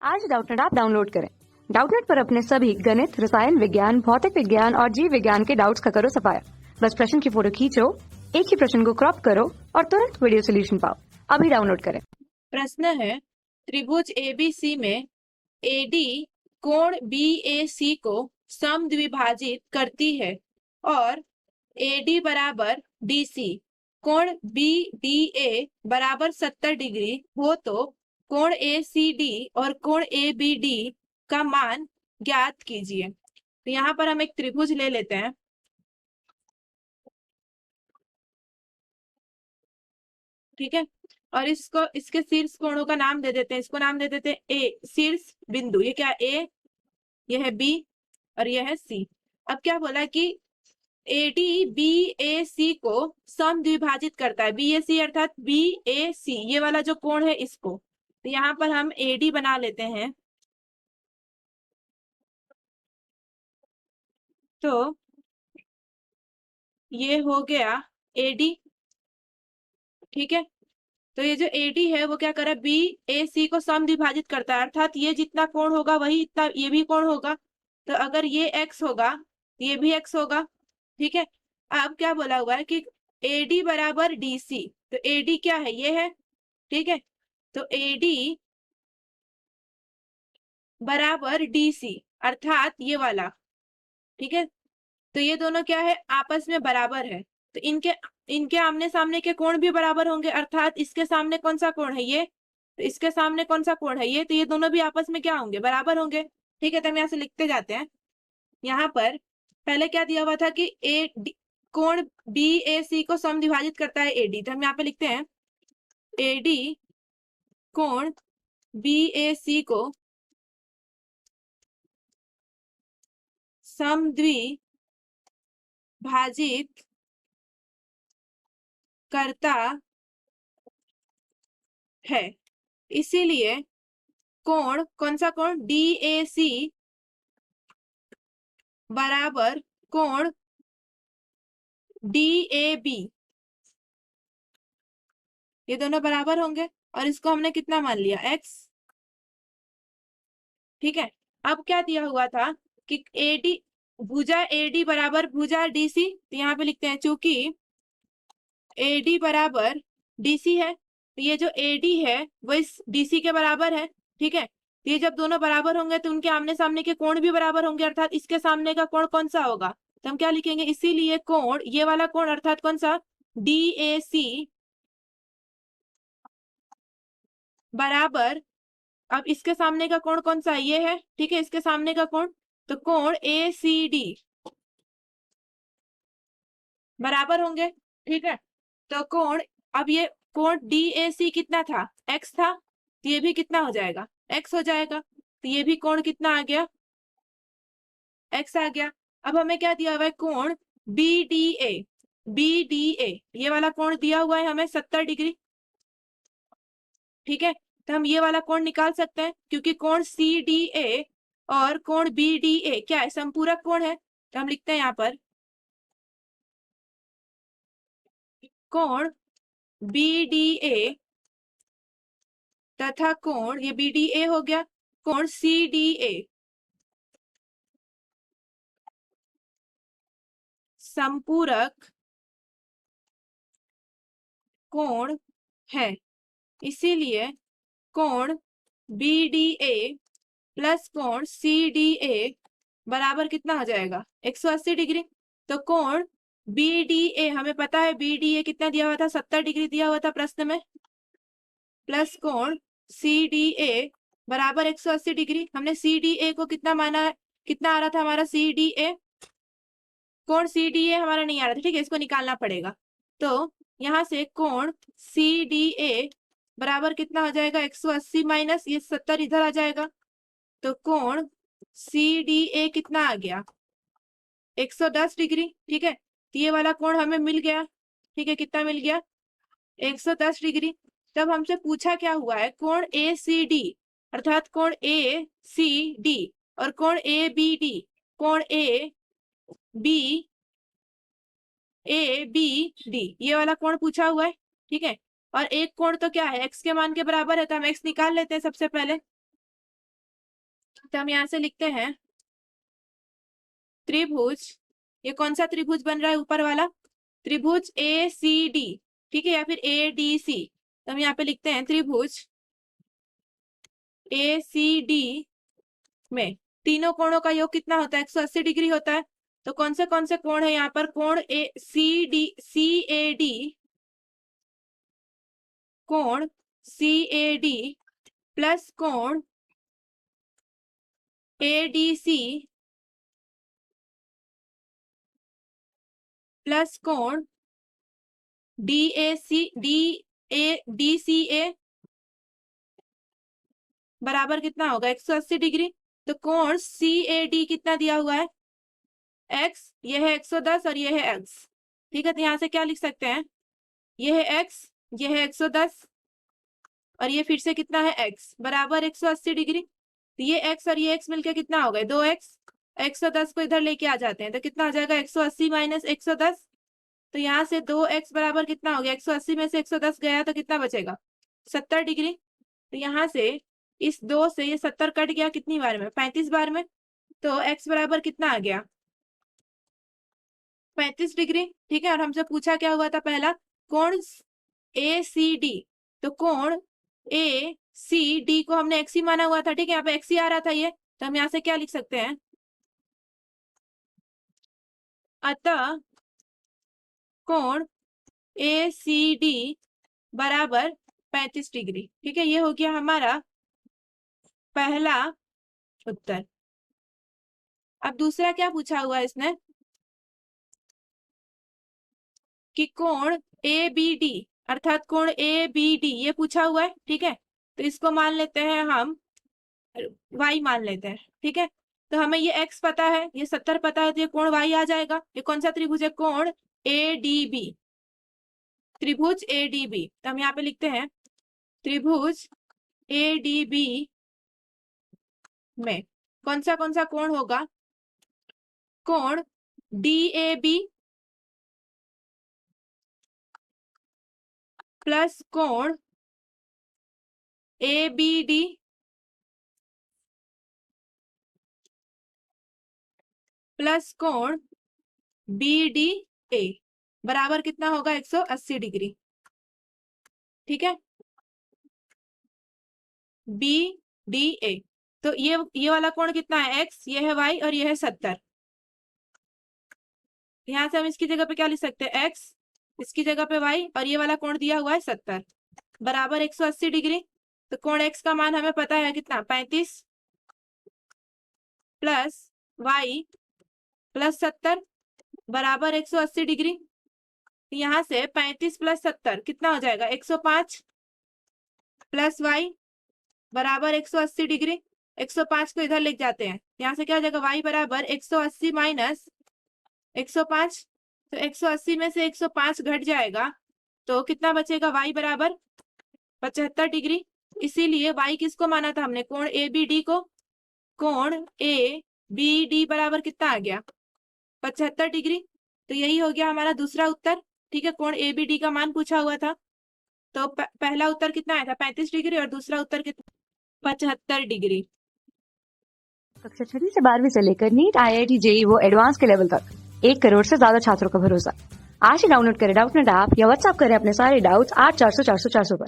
आज Doubtnut app download करें। Doubtnut पर अपने सभी गणित, रसायन विज्ञान, भौतिक विज्ञान और जीव विज्ञान के डाउट्स का करो सफाया। बस प्रश्न की फोटो खींचो, एक ही प्रश्न को क्रॉप करो और तुरंत वीडियो सोल्यूशन पाओ। अभी डाउनलोड करें। प्रश्न है, त्रिभुज एबीसी में एडी कोण बीएसी को समद्विभाजित करती है और एडी बराबर डीसी कोण बीडीए बराबर 70 डिग्री हो तो कोण एसीडी और कोण एबीडी का मान ज्ञात कीजिए। तो यहाँ पर हम एक त्रिभुज ले लेते हैं। ठीक है, और इसको इसके शीर्ष कोणों का नाम दे देते हैं। इसको नाम दे देते हैं ए, शीर्ष बिंदु। ये क्या ए, ये है बी और ये है सी। अब क्या बोला कि एडी बी ए सी को समद्विभाजित करता है। बी ए सी अर्थात बी ए सी, ये वाला जो कोण है इसको। तो यहाँ पर हम एडी बना लेते हैं। तो ये हो गया एडी। ठीक है, तो ये जो एडी है वो क्या कर रहा है, बी ए सी को समद्विभाजित करता है, अर्थात ये जितना कोण होगा वही इतना ये भी कोण होगा। तो अगर ये एक्स होगा ये भी एक्स होगा। ठीक है, अब क्या बोला हुआ है कि एडी बराबर डीसी। तो एडी क्या है, ये है। ठीक है, तो एडी बराबर डीसी अर्थात ये वाला। ठीक है, तो ये दोनों क्या है, आपस में बराबर है। तो इनके इनके आमने सामने के कोण भी बराबर होंगे, अर्थात इसके सामने कौन सा कोण है, ये। तो इसके सामने कौन सा कोण है, ये। तो ये दोनों भी आपस में क्या होंगे, बराबर होंगे। ठीक है, तो हम यहाँ से लिखते जाते हैं। यहाँ पर पहले क्या दिया हुआ था कि कोण बी ए सी को समद्विभाजित करता है एडी। तो हम यहाँ पे लिखते हैं एडी कोण बी ए सी को समद्विभाजित करता है, इसीलिए कोण कौन सा कोण, डी ए सी बराबर कोण डी ए बी, ये दोनों बराबर होंगे। और इसको हमने कितना मान लिया, एक्स। ठीक है, अब क्या दिया हुआ था कि एडी भुजा एडी बराबर भुजा डीसी। तो यहाँ पे लिखते हैं चूंकि एडी बराबर डीसी है, तो ये जो एडी है वो इस डीसी के बराबर है। ठीक है, ये जब दोनों बराबर होंगे तो उनके आमने सामने के कोण भी बराबर होंगे, अर्थात इसके सामने का कोण कौन सा होगा। तो हम क्या लिखेंगे, इसीलिए कोण ये वाला कोण अर्थात कौन सा, डी ए सी बराबर, अब इसके सामने का कोण कौन सा है, ये है। ठीक है, इसके सामने का कोण, तो कोण ए सी डी बराबर होंगे। ठीक है, तो कोण, अब ये कोण डी ए सी कितना था, एक्स था। तो ये भी कितना हो जाएगा, एक्स हो जाएगा। तो ये भी कोण कितना आ गया, एक्स आ गया। अब हमें क्या दिया हुआ है, कोण B D A. B D A ये वाला कोण दिया हुआ है हमें 70 डिग्री। ठीक है, तो हम ये वाला कोण निकाल सकते हैं, क्योंकि कोण सी डी ए और कोण बी डी ए क्या है, समपूरक कोण है। तो हम लिखते हैं यहाँ पर कोण बी डी ए तथा कोण, ये बी डी ए हो गया, कोण सी डी ए समपूरक कोण है, इसीलिए कोण बी डी ए प्लस कोण सी डी ए बराबर कितना हो जाएगा, 180 डिग्री। तो कोण बी डी ए हमें पता है, बी डी ए कितना दिया हुआ था, 70 डिग्री दिया हुआ था प्रश्न में, प्लस कोण सी डी ए बराबर 180 डिग्री। हमने सी डी ए को कितना माना है, कितना आ रहा था हमारा सी डी ए, कोण सी डी ए हमारा नहीं आ रहा था। ठीक है, इसको निकालना पड़ेगा। तो यहाँ से कोण सी डी ए बराबर कितना हो जाएगा, 180 माइनस ये 70 इधर आ जाएगा। तो कोण सी डी ए कितना आ गया, 110 डिग्री। ठीक है, तो ये वाला कोण हमें मिल गया। ठीक है, कितना मिल गया, 110 डिग्री। तब हमसे पूछा क्या हुआ है, कोण ए सी डी अर्थात कोण ए सी डी और कोण ए बी डी, कोण ए बी डी ये वाला कोण पूछा हुआ है। ठीक है, और एक कोण तो क्या है, एक्स के मान के बराबर है, तो हम एक्स निकाल लेते हैं सबसे पहले। तो हम यहाँ से लिखते हैं त्रिभुज, ये कौन सा त्रिभुज बन रहा है ऊपर वाला, त्रिभुज ए सी डी, ठीक है, या फिर ए डी सी। तो हम यहाँ पे लिखते हैं त्रिभुज ए सी डी में तीनों कोणों का योग कितना होता है, 180 डिग्री होता है। तो कौन से कोण है यहाँ पर, कोण ए सी ए डी, कोण सी ए डी प्लस कोण ए डी सी प्लस कोण डी ए डी सी ए बराबर कितना होगा, 180 डिग्री। तो कोण सी ए डी कितना दिया हुआ है, x, ये है 110 और ये है x, ठीक है। तो यहाँ से क्या लिख सकते हैं, ये है x, ये है 110 और ये फिर से कितना है x, बराबर 180 डिग्री। तो ये x और ये x मिलके कितना हो गए, 2x। 110 को इधर लेके आ जाते हैं तो कितना आ जाएगा, 180 माइनस 110। तो यहाँ से 2x बराबर कितना हो गया, 180 में से 110 गया तो कितना बचेगा, 70 डिग्री। तो यहाँ से इस 2 से ये 70 कट गया कितनी बार में, 35 बार में। तो x बराबर कितना आ गया, 35 डिग्री, ठीक है। और हमसे पूछा क्या हुआ था पहला, कोण ए सी डी, तो कोण ए सी डी को हमने x ही माना हुआ था, ठीक है, यहाँ पे x ही आ रहा था ये। तो हम यहाँ से क्या लिख सकते हैं, अतः कोण ए सी डी बराबर 35 डिग्री, ठीक है। ये हो गया हमारा पहला उत्तर। अब दूसरा क्या पूछा हुआ है इसने, कि कोण ए बी डी, अर्थात कोण ए बी डी ये पूछा हुआ है, ठीक है। तो इसको मान लेते हैं हम y मान लेते हैं, ठीक है। तो हमें ये x पता है, ये 70 पता है, तो ये कोण y आ जाएगा। ये कौन सा त्रिभुज है, कोण ए डी बी, त्रिभुज ए डी बी। तो हम यहाँ पे लिखते हैं त्रिभुज ए डी बी में कौन सा कोण होगा, कोण डी ए बी प्लस कोण ए बी डी प्लस कोण बी डी ए बराबर कितना होगा, 180 डिग्री, ठीक है। बी डी ए, तो ये वाला कोण कितना है, x, ये है y और ये है 70। यहाँ से हम इसकी जगह पे क्या लिख सकते हैं, x, इसकी जगह पे y और ये वाला कोण दिया हुआ है 70 बराबर 180 डिग्री। तो कोण x का मान हमें पता है कितना, 35 प्लस y प्लस 70 बराबर 180 डिग्री। यहाँ से 35 प्लस 70 कितना हो जाएगा, 105 प्लस y बराबर 180 डिग्री। 105 को इधर ले जाते हैं, यहाँ से क्या हो जाएगा, y बराबर 180 माइनस 105। तो 180 में से 105 घट जाएगा तो कितना बचेगा, y बराबर 75 डिग्री। इसीलिए y किसको माना था हमने, कोण ए बी डी को। कोण ए बी डी बराबर कितना आ गया, 75 डिग्री। तो यही हो गया हमारा दूसरा उत्तर, ठीक है। कोण ए बी डी का मान पूछा हुआ था, तो पहला उत्तर कितना आया था, 35 डिग्री, और दूसरा उत्तर कितना, 75 डिग्री। कक्षा 6वीं से 12वीं से लेकर नीट, IIT, JEE वो एडवांस के लेवल तक 1 करोड़ से ज्यादा छात्रों का भरोसा। आज ही डाउनलोड करें डाउटनेट ऐप या व्हाट्सएप करें अपने सारे डाउट्स 8400 400 400 पर।